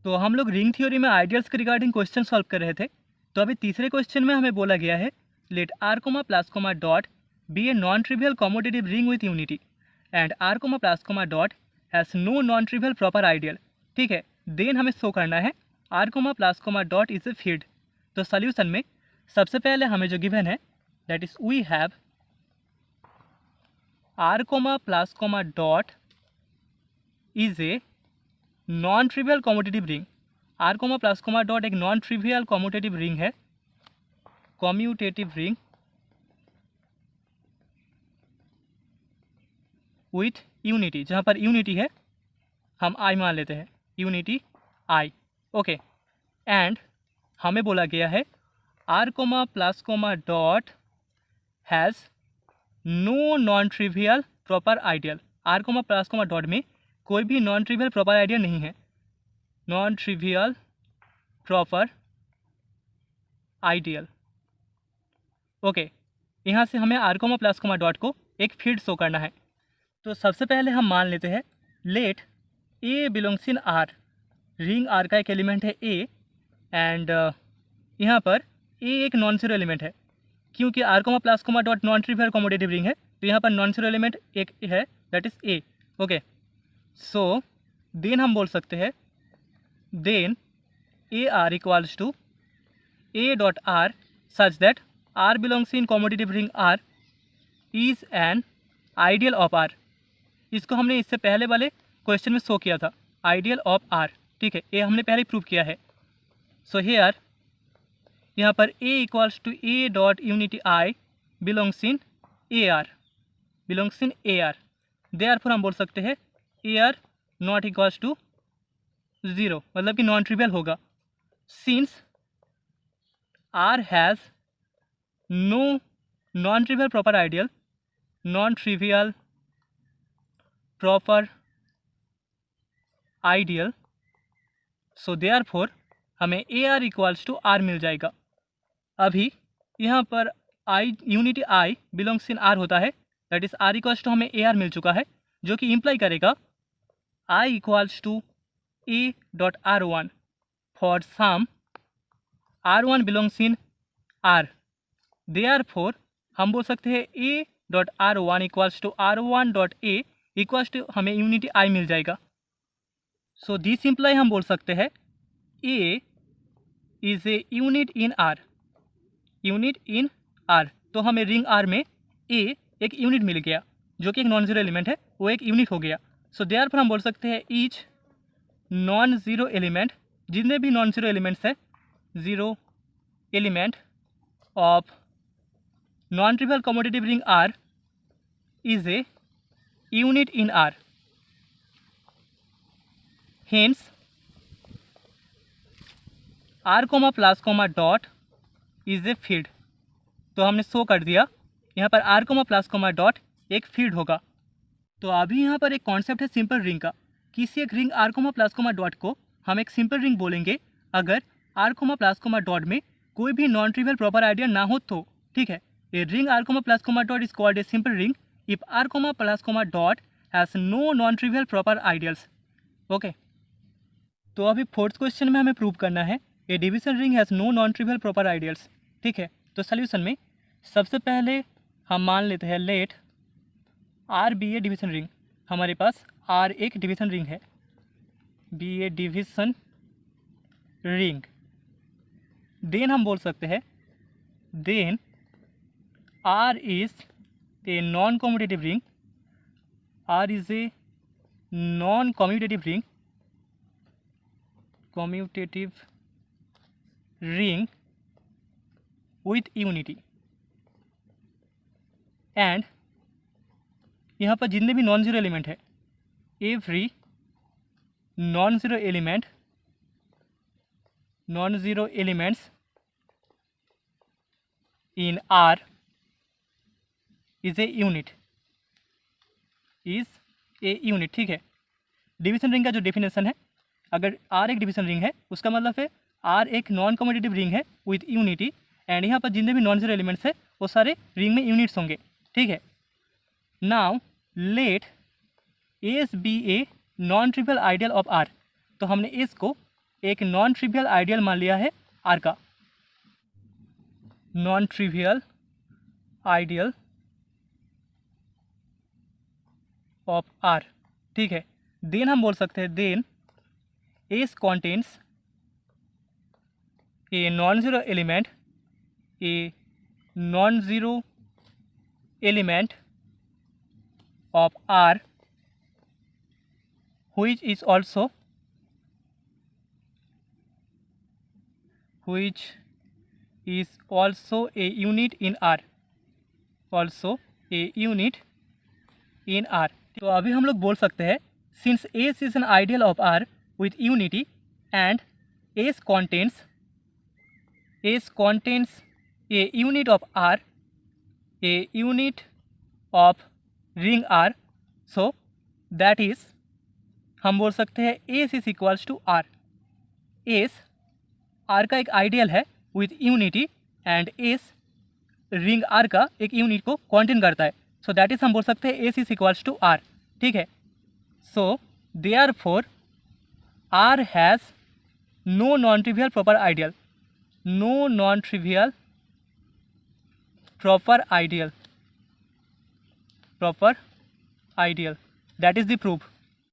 तो हम लोग रिंग थ्योरी में आइडियल्स के रिगार्डिंग क्वेश्चन सॉल्व कर रहे थे। तो अभी तीसरे क्वेश्चन में हमें बोला गया है let R comma plus comma dot be a non trivial commutative ring with unity and R comma plus comma dot has no non trivial proper ideal. ठीक है, देन हमें शो करना है R comma plus comma dot is a field. तो solution में सबसे पहले हमें जो गिवन है that is we have R comma plus comma dot is a non trivial commutative ring. R comma plus comma dot एक नॉन ट्रिवियल कॉम्यूटेटिव रिंग है, commutative ring with unity, जहाँ पर यूनिटी है हम आई मान लेते हैं, यूनिटी आई। ओके, एंड हमें बोला गया है R comma plus comma dot has no non trivial proper ideal. R comma plus comma dot में कोई भी नॉन ट्रिवियल प्रॉपर आइडियल नहीं है, non trivial proper ideal. Okay, यहाँ से हमें R comma plus comma dot को एक फील्ड शो करना है। तो सबसे पहले हम मान लेते हैं let a belongs in R. Ring R का एक एलिमेंट है ए एंड यहाँ पर ए एक नॉन जीरो एलिमेंट है, क्योंकि R comma plus comma dot non trivial commutative ring है तो यहाँ पर नॉन जीरो एलिमेंट एक है that is a. Okay, so then हम बोल सकते हैं then a R equals to a dot r such that r belongs in commutative ring R is an ideal of R. इसको हमने इससे पहले वाले क्वेश्चन में शो किया था, आइडियल ऑफ आर। ठीक है, ये हमने पहले प्रूव किया है। सो हेयर यहाँ पर a equals to a dot unity I belongs in a R, belongs in a R. Therefore हम बोल सकते हैं a R not equals to zero, मतलब कि नॉन ट्रिवियल होगा। Since R has no non trivial proper ideal, non trivial proper ideal, so therefore हमें a R equals to R मिल जाएगा। अभी यहाँ पर I unity I belongs in R होता है, that is are equals to हमें ए आर मिल चुका है, जो कि इम्प्लाई करेगा I equals to a dot R one for some R one belongs in R. Therefore हम बोल सकते हैं a dot R one equals to R one dot a equals to हमें यूनिटी आई मिल जाएगा। सो दिस इम्प्लाई हम बोल सकते हैं a is a unit in R, unit in R. तो हमें रिंग आर में ए एक यूनिट मिल गया, जो कि एक नॉन जीरो एलिमेंट है, वो एक यूनिट हो गया। सो देयरफॉर हम बोल सकते हैं ईच नॉन जीरो एलिमेंट, जितने भी नॉन जीरो एलिमेंट्स है, zero element of non trivial commutative ring R is a unit in R. Hence R comma plus comma dot is a field. तो हमने show कर दिया यहाँ पर R comma plus comma dot एक field होगा। तो अभी यहाँ पर एक कॉन्सेप्ट है सिंपल रिंग का। किसी एक ring R comma plus comma dot को हम एक सिंपल रिंग बोलेंगे अगर R comma plus comma dot में कोई भी नॉन ट्रिवियल प्रॉपर आइडियल ना हो तो। ठीक है, a ring R comma plus comma dot is called a simple ring if R comma plus comma dot has no non trivial proper ideals. Okay, तो अभी फोर्थ क्वेश्चन में हमें prove करना है a division ring has no non trivial proper ideals. ठीक है, तो solution में सबसे पहले हम मान लेते हैं let R be a division ring. हमारे पास आर एक डिवीजन रिंग है, be a division ring. Then हम बोल सकते हैं then R is a non commutative ring, R is a non commutative ring, commutative ring with unity. And यहाँ पर जितने भी नॉन जीरो एलिमेंट है, every non zero element, non zero elements in R is a unit, is a unit. ठीक है, division ring का जो definition है, अगर आर एक डिवीजन रिंग है उसका मतलब है आर एक नॉन कॉम्यूटेटिव रिंग है विथ यूनिटी, एंड यहाँ पर जितने भी नॉन जीरो एलिमेंट्स है वो सारे रिंग में यूनिट्स होंगे। ठीक है, now let S be a non trivial ideal of R. तो हमने एस को एक नॉन ट्रिवियल आइडियल मान लिया है आर का, non trivial ideal of R, ठीक है। देन हम बोल सकते हैं then S contents a non zero element, a non zero element of R which is also a unit in R, also a unit in R। तो अभी हम लोग बोल सकते हैं since S is an ideal of R with unity and S contains a unit of R, a unit of ring R, so that is हम बोल सकते हैं S is equals to R. S R का एक ideal है with unity and S ring R का एक unit को कॉन्टेन करता है, सो दैट इज हम बोल सकते हैं S is equals to R, ठीक है। So therefore R has no non trivial proper ideal, no non trivial proper ideal, that is the proof.